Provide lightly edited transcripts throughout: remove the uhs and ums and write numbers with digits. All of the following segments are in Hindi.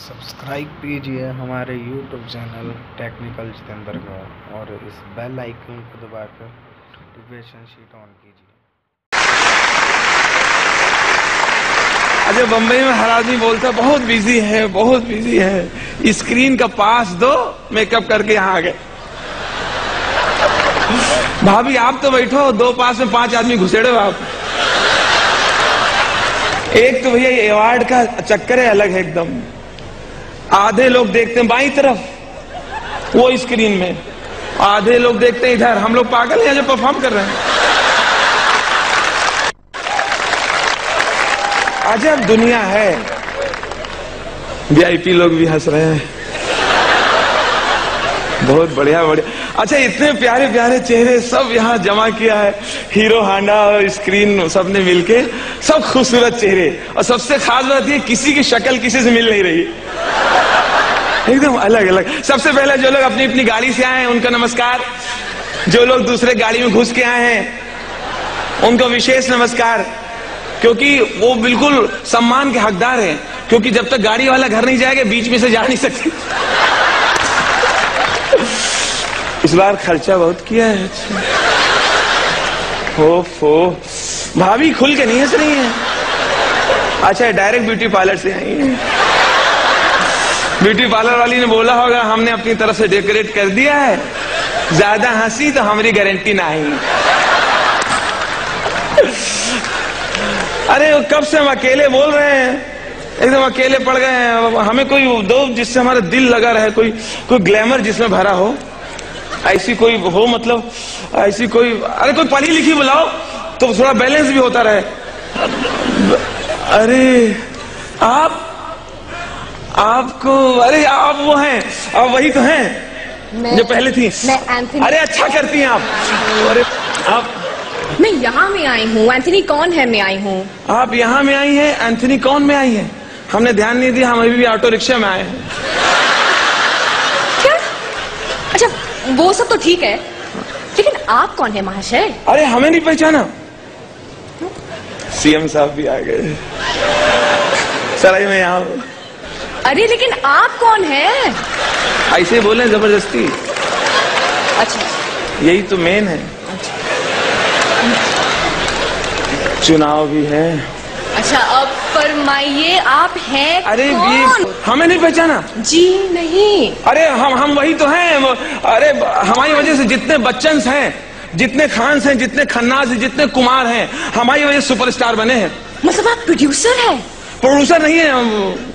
सब्सक्राइब कीजिए हमारे YouTube चैनल टेक्निकल जितेंद्र का और इस बेल आइकन को दबाकर नोटिफिकेशन शीट ऑन कीजिए। अच्छा, बम्बई में हर आदमी बोलता बहुत बिजी है, बहुत बिजी है। स्क्रीन का पास दो, मेकअप करके यहाँ आ गए। भाभी आप तो बैठो, दो पास में 5 आदमी घुसेड़े हो आप। एक तो भैया ये अवार्ड का चक्कर है अलग है एकदम। आधे लोग देखते हैं बाईं तरफ वो स्क्रीन में, आधे लोग देखते हैं इधर। हम लोग पागल हैं जो परफॉर्म कर रहे हैं। अजब दुनिया है। वीआईपी लोग भी हंस रहे हैं, बहुत बढ़िया बढ़िया। अच्छा, इतने प्यारे प्यारे चेहरे सब यहाँ जमा किया है। हीरो हांडा और स्क्रीन सबने मिलके, सब खूबसूरत चेहरे। और सबसे खास बात ये, किसी की शक्ल किसी से मिल नहीं रही, एकदम अलग अलग। सबसे पहले जो लोग अपनी अपनी गाड़ी से आए हैं उनका नमस्कार। जो लोग दूसरे गाड़ी में घुस के आए हैं उनको विशेष नमस्कार, क्योंकि वो बिल्कुल सम्मान के हकदार हैं। क्योंकि जब तक गाड़ी वाला घर नहीं जाएगा बीच में से जा नहीं सकते। इस बार खर्चा बहुत किया है। हो भाभी खुल के नहीं हंस रही है। अच्छा, डायरेक्ट ब्यूटी पार्लर से आई है। ब्यूटी पार्लर वाली ने बोला होगा हमने अपनी तरफ से डेकोरेट कर दिया है, ज्यादा हंसी तो हमारी गारंटी नहीं। अरे कब से हम अकेले बोल रहे हैं, एकदम अकेले पड़ गए हैं। हमें कोई दो जिससे हमारा दिल लगा रहे, कोई ग्लैमर जिसमें भरा हो, ऐसी कोई हो, मतलब ऐसी कोई, अरे कोई पढ़ी लिखी बुलाओ तो थोड़ा बैलेंस भी होता रहे। अरे आपको, अरे आप वो हैं, आप वही तो हैं जो पहले थी। मैं एंथनी। अरे अच्छा करती हैं आप। अरे आप, मैं यहाँ में आई हूँ। एंथनी कौन है में आई हूँ। आप यहाँ में आई हैं, एंथनी कौन में आई हैं? हमने ध्यान नहीं दिया, हम अभी भी ऑटो रिक्शा में आए हैं। क्या? अच्छा, वो सब तो ठीक है, लेकिन आप कौन है महाशय? अरे हमें नहीं पहचाना? सीएम साहब भी आ गए। सराय में यहाँ। अरे लेकिन आप कौन है? ऐसे बोले जबरदस्ती। अच्छा, यही तो मेन है। चुनाव भी है। अच्छा, अब फरमाइए आप हैं अरे कौन? ये हमें नहीं पहचाना? जी नहीं। अरे हम वही तो हैं। अरे हमारी वजह से जितने बच्चन्स हैं, जितने खान्स हैं, जितने खन्नास हैं, जितने कुमार हैं, हमारी वजह से सुपरस्टार बने हैं। मतलब आप प्रोड्यूसर हैं? प्रोड्यूसर नहीं है, हम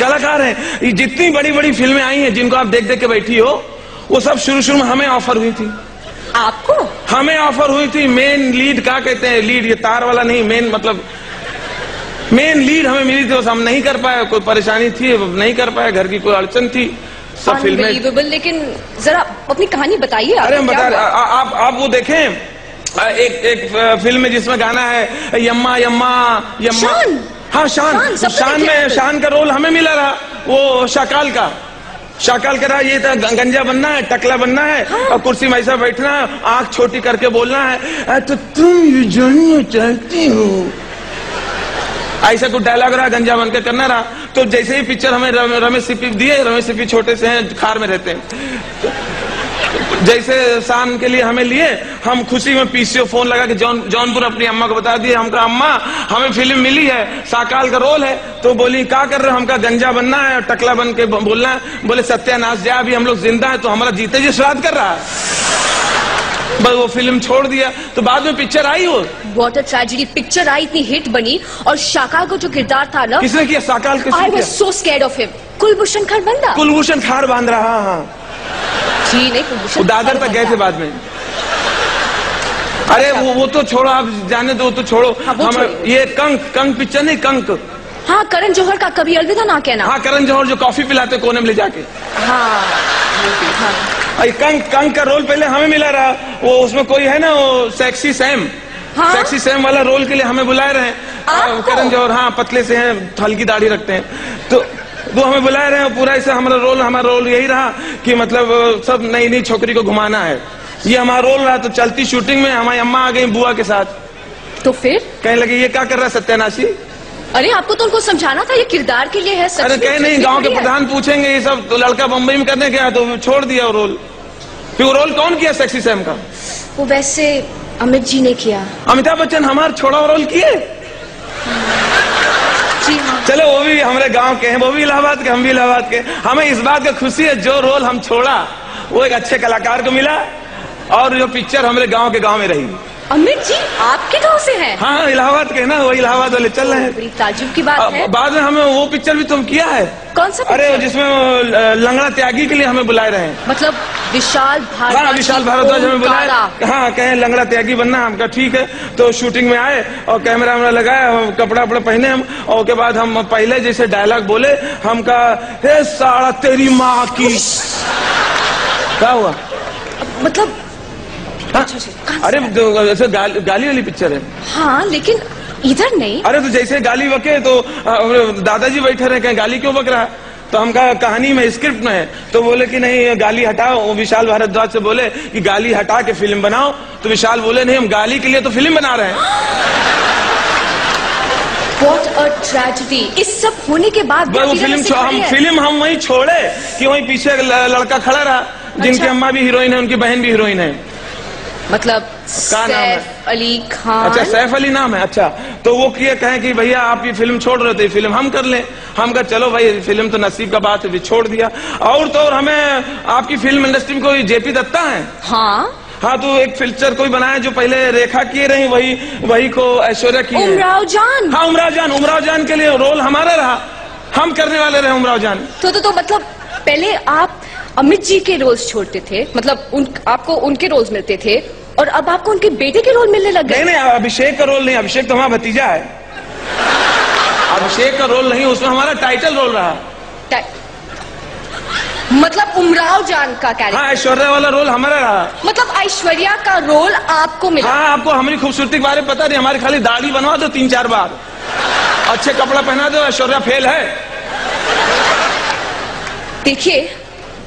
कलाकार हैं। ये जितनी बड़ी बड़ी फिल्में आई हैं जिनको आप देख देख के बैठी हो, वो सब शुरू में हमें ऑफर हुई थी। आपको? हमें ऑफर हुई थी। मेन लीड क्या कहते हैं, लीड ये तार वाला नहीं, मेन मतलब मेन लीड हमें मिली थी। बस हम नहीं कर पाए, कोई परेशानी थी, नहीं कर पाए, घर की कोई अड़चन थी। सब फिल्में। लेकिन जरा अपनी कहानी बताइए। अरे हम बता रहे, आप वो देखें, एक फिल्म में जिसमें गाना है यम्मा यम्मा यम्मा। शान। हाँ, शान का रोल हमें मिला रहा। वो शाकाल का रहा। ये था गंजा बनना है, टकला बनना है। हाँ। और कुर्सी में ऐसा बैठना है, आंख छोटी करके बोलना है, तो तुम ये जानना चाहती हो, ऐसा कुछ डायलॉग रहा, गंजा बनकर करना रहा। तो जैसे ही पिक्चर हमें रमेश सिप्पी दिए, रमेश सिप्पी छोटे से हैं, खार में रहते हैं, जैसे शान के लिए हमें लिए, हम खुशी में पीसीओ फोन लगा के जौनपुर अपनी अम्मा को बता दिए, हमका अम्मा हमें फिल्म मिली है, साकाल का रोल है। तो बोली क्या कर रहे हो? हमका गंजा बनना है और टकला बन के बोलना है। बोले सत्यानाश जा, अभी हम लोग जिंदा है तो हमारा जीते जी श्राद्ध कर रहा है। बस वो फिल्म छोड़ दिया। तो बाद में पिक्चर आई वो What a tragedy। पिक्चर आई, इतनी हिट बनी, और शाकाल को जो किरदार था ना, किसने किया? साकाल किसने किया? I was so scared of him। Kulbhushan खारबंदा। Kulbhushan खार बांध रहा। हाँ जी नहीं, कुलभूषण दादर तक गए थे बाद में। अरे वो तो छोड़ो, आप जाने दो, तो छोड़ो। हम ये कंक पिक्चर नहीं, कंक। हाँ, करण जौहर का कभी अलविदा ना कहना। हाँ, करण जौहर जो कॉफी पिलाते कोने में ले जाके। हाँ, कंक का रोल पहले हमें मिला रहा। वो उसमें कोई है ना, वो सेक्सी सैम। हाँ? सेक्सी सैम वाला रोल के लिए हमें बुलाए रहे हैं करण जौहर। हाँ, पतले से हैं, हल्की दाढ़ी रखते हैं, तो वो हमें बुलाए रहे हैं। पूरा ऐसा हमारा रोल यही रहा कि मतलब सब नई नई छोकरी को घुमाना है, ये हमारा रोल रहा। तो चलती शूटिंग में हमारी अम्मा आ गई बुआ के साथ। तो फिर कहने लगे ये क्या कर रहा है सत्यानाशी, अरे आपको तो उनको समझाना था, ये किरदार के लिए है। सच अरे में कहीं नहीं, गांव के प्रधान पूछेंगे ये सब तो लड़का बम्बई में करने गया तो छोड़ दिया वो रोल। फिर वो रोल कौन किया सेक्सी सैम का? वो वैसे अमित जी ने किया। अमिताभ बच्चन हमारा छोड़ा हुआ रोल किए। जी हाँ। चलो वो भी हमारे गांव के हैं, वो भी इलाहाबाद के, हम भी इलाहाबाद के। हमें इस बात का खुशी है जो रोल हम छोड़ा वो एक अच्छे कलाकार को मिला और जो पिक्चर हमारे गांव के गांव में रही। अमित जी आपके गांव से हैं? हाँ इलाहाबाद के ना, वो इलाहाबाद वाले चल रहे हैं। बड़ी ताज्जुब की बात है। बाद में हमें वो पिक्चर भी तुम किया है। कौन सा? अरे जिसमें लंगड़ा त्यागी के लिए हमें बुलाए रहे हैं। मतलब विशाल भारद्वाज? हाँ विशाल भारद्वाज हमें बुलाया। हाँ कहे लंगड़ा त्यागी बनना, हमका ठीक है। तो शूटिंग में आए और कैमरा हमने लगाया, कपड़ा वपड़ा पहने हम, और उसके बाद हम पहले जैसे डायलॉग बोले हमका, हे साला तेरी माँ की। क्या हुआ? मतलब हाँ? अरे ऐसे गाली वाली पिक्चर है। हाँ लेकिन इधर नहीं। अरे तो जैसे गाली बके तो दादाजी बैठे रहे, कहें गाली क्यों बक रहा? तो हमका कहानी में स्क्रिप्ट में है तो बोले कि नहीं गाली हटाओ। वो विशाल भारद्वाज से बोले कि गाली हटा के फिल्म बनाओ, तो विशाल बोले नहीं हम गाली के लिए तो फिल्म बना रहे हैं। What a tragedy! इस सब होने के बाद वो फिल्म हम वहीं छोड़े कि वहीं पीछे लड़का खड़ा रहा, जिनकी अम्मा भी हीरोइन है, उनकी बहन भी हीरोइन है। मतलब सैफ अली खान। अच्छा सैफ अली नाम है। अच्छा तो वो किए कहें कि भैया आप ये फिल्म छोड़ रहे थे, फिल्म हम कर लें। हम कहा चलो भाई फिल्म तो नसीब का बात है, भी छोड़ दिया। और तो और हमें आपकी फिल्म इंडस्ट्री में कोई जेपी दत्ता है। हाँ हाँ तो एक पिक्चर कोई बनाया जो पहले रेखा किए रही, वही को ऐश्वर्या की। उमराव जान। हाँ उमराव जान के लिए रोल हमारा रहा, हम करने वाले रहे उमराव जान। तो मतलब पहले आप अमित जी के रोल्स छोड़ते थे, मतलब आपको उनके रोल्स मिलते थे, और अब आपको उनके बेटे के रोल मिलने लग गए। नहीं अभिषेक का रोल नहीं, अभिषेक तो हमारा भतीजा है। अभिषेक का रोल नहीं, उसमें हमारा टाइटल रोल रहा। मतलब उमराव जान का कैरेक्टर। हाँ ऐश्वर्या वाला रोल हमारा रहा। मतलब ऐश्वर्या का रोल आपको मिला? हाँ आपको हमारी खूबसूरती के बारे में पता नहीं, हमारी खाली दाढ़ी बनवा दो 3-4 बार, अच्छे कपड़ा पहना दो, ऐश्वर्या फेल है। देखिए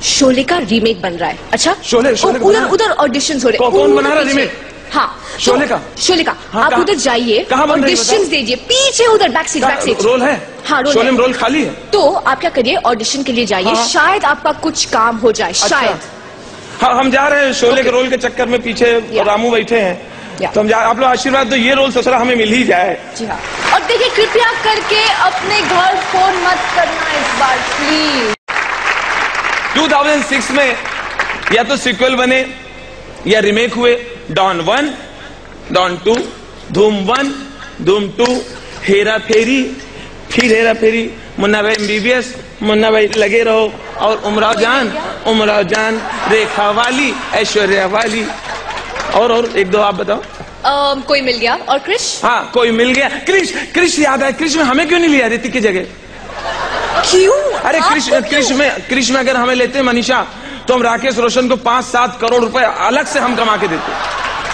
शोले का रीमेक बन रहा है। अच्छा शोले उधर ऑडिशंस हो रहे हैं। कौन बना रहा रीमेक? हाँ शोले का। हाँ, आप उधर जाइए, ऑडिशंस दीजिए, पीछे उधर बैक सीट रोल है। हाँ शोले में रोल खाली है। तो आप क्या करिए ऑडिशन के लिए जाइए। हाँ। शायद आपका कुछ काम हो जाए। अच्छा। शायद। हाँ हम जा रहे हैं शोले के रोल के चक्कर में, पीछे रामू बैठे हैं तो हम आप लोग आशीर्वाद दो, ये रोल ससुरा हमें मिल ही जाए। जी हाँ। और देखिए कृपया करके अपने घर फोन मत करना इस बार प्लीज। 2006 में या तो सीक्वल बने या रिमेक हुए। डॉन 1, डॉन 2, धूम 1, धूम 2, हेरा फेरी, फिर हेरा फेरी, मुन्ना भाई MBBS, मुन्ना भाई लगे रहो, और उमराव जान, रेखा वाली, ऐश्वर्या वाली, और एक दो आप बताओ। कोई मिल गया। और क्रिश? हाँ कोई मिल गया। क्रिश याद है, क्रिश में हमें क्यों नहीं लिया ऋतिक की जगह? क्यों? अरे क्रिश में अगर हमें लेते मनीषा तो हम राकेश रोशन को 5-7 करोड़ रुपए अलग से हम कमा के देते।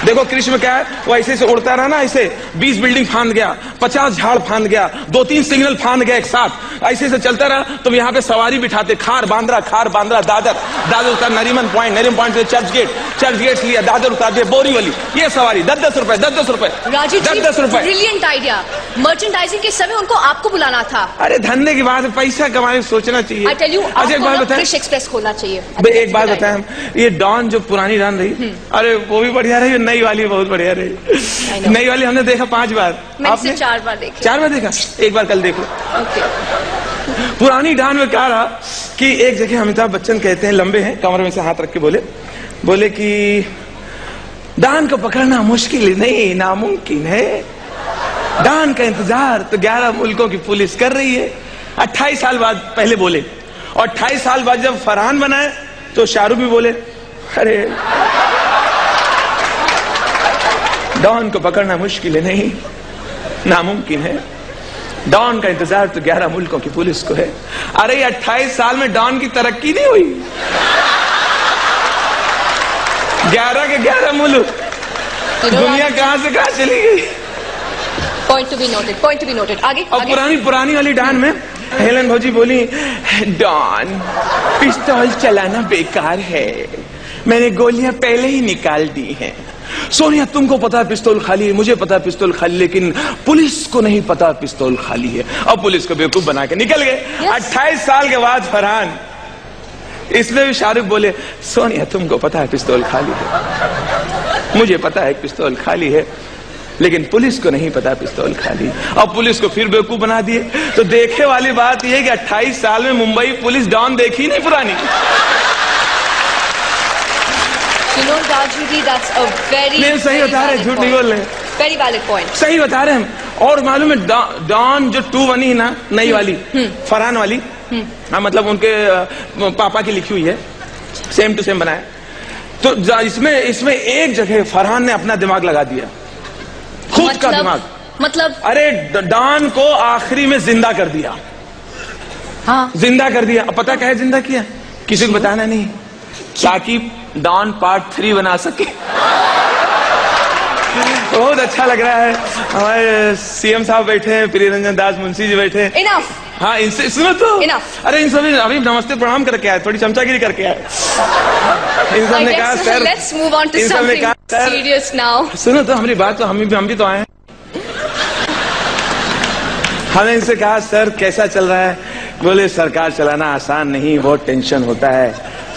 देखो क्रिश में क्या है, वो ऐसे से उड़ता रहा ना, ऐसे 20 बिल्डिंग फांद गया, 50 झाड़ फांद गया, 2-3 सिग्नल फांद गया एक साथ, ऐसे से चलता रहा। तो यहाँ पे सवारी बिठाते, खार बांद्रा, दादर उतार, नरीमन पॉइंट से चर्च गेट लिया, दादर उतार दिया, बोरीवली, ये सवारी 10-10 रुपए। राजू जी 10-10 रुपए। Brilliant idea. मर्चेंडाइजिंग के समय उनको आपको बुलाना था। अरे धन्य की बात है, पैसा कमाने सोचना चाहिए। I tell you, अच्छा एक बात बताएं, क्रिश एक्सप्रेस खोलना चाहिए। एक बात बताएं, हम ये डॉन जो पुरानी डॉन रही, अरे वो भी बढ़िया रही, नई वाली बहुत बढ़िया रही। नई वाली हमने देखा 5 बार, आपने 4 बार देखा। 4 बार देखा, एक बार कल देखो। पुरानी डॉन में क्या रहा कि एक जगह अमिताभ बच्चन कहते हैं, लंबे हैं, कमर में से हाथ रख के बोले कि डॉन को पकड़ना मुश्किल नहीं नामुमकिन है। डॉन का इंतजार तो 11 मुल्कों की पुलिस कर रही है। 28 साल बाद पहले बोले, और 28 साल बाद जब फरहान बनाए तो शाहरुख भी बोले, अरे डॉन को पकड़ना मुश्किल है नहीं नामुमकिन है, डॉन का इंतजार तो 11 मुल्कों की पुलिस को है। अरे 28 साल में डॉन की तरक्की नहीं हुई, 11 के 11 मुल्क, दुनिया कहां से कहां चली गई। Point to be noted. आगे। और पुरानी वाली डॉन में हेलन भौजी बोली, डॉन पिस्तौल चलाना बेकार है, मैंने गोलियां पहले ही निकाल दी हैं, सोनिया तुमको पता है पिस्तौल खाली है, मुझे पता है पिस्तौल खाली, लेकिन पुलिस को नहीं पता पिस्तौल खाली है। अब पुलिस को बेवकूफ बना के निकल गए। 28 साल के बाद फरहान, इसमें भी शाहरुख बोले सोनिया तुमको पता है पिस्तौल खाली है, मुझे पता है पिस्तौल खाली है, लेकिन पुलिस को नहीं पता पिस्तौल खाली। अब पुलिस को फिर बेवकूफ बना दिए। तो देखे वाली बात यह कि 28 साल में मुंबई पुलिस डॉन देखी नहीं पुरानी। You know, Raju, that's a very, नहीं, सही बता रहे, झूठ नहीं बोल रहे, वेरी वैलिड पॉइंट, सही बता रहे हम। और मालूम है डॉन जो 2 बनी ना नई वाली फरहान वाली, हाँ मतलब उनके पापा की लिखी हुई है, सेम टू सेम बनाया। तो इसमें एक जगह फरहान ने अपना दिमाग लगा दिया, खुद का दिमाग। मतलब अरे डॉन को आखिरी में जिंदा कर दिया। हाँ, जिंदा कर दिया। अब पता क्या है जिंदा किया, किसी को बताना नहीं, ताकि डॉन पार्ट 3 बना सके। बहुत अच्छा लग रहा है। हमारे सीएम साहब बैठे हैं, प्रियरंजन दास मुंशी जी बैठे हैं। इनफ। हाँ, इनसे सुनो तो। Enough. अरे इन सभी अभी नमस्ते प्रणाम करके आए, थोड़ी चमचागिरी करके आए। इन सब ने कहा sir, let's move on to something serious now. सुनो तो हमारी बात, तो हम भी तो आए हैं। हमने इनसे कहा सर कैसा चल रहा है? बोले सरकार चलाना आसान नहीं, बहुत टेंशन होता है,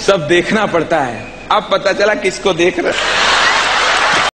सब देखना पड़ता है। अब पता चला किसको देख रहे।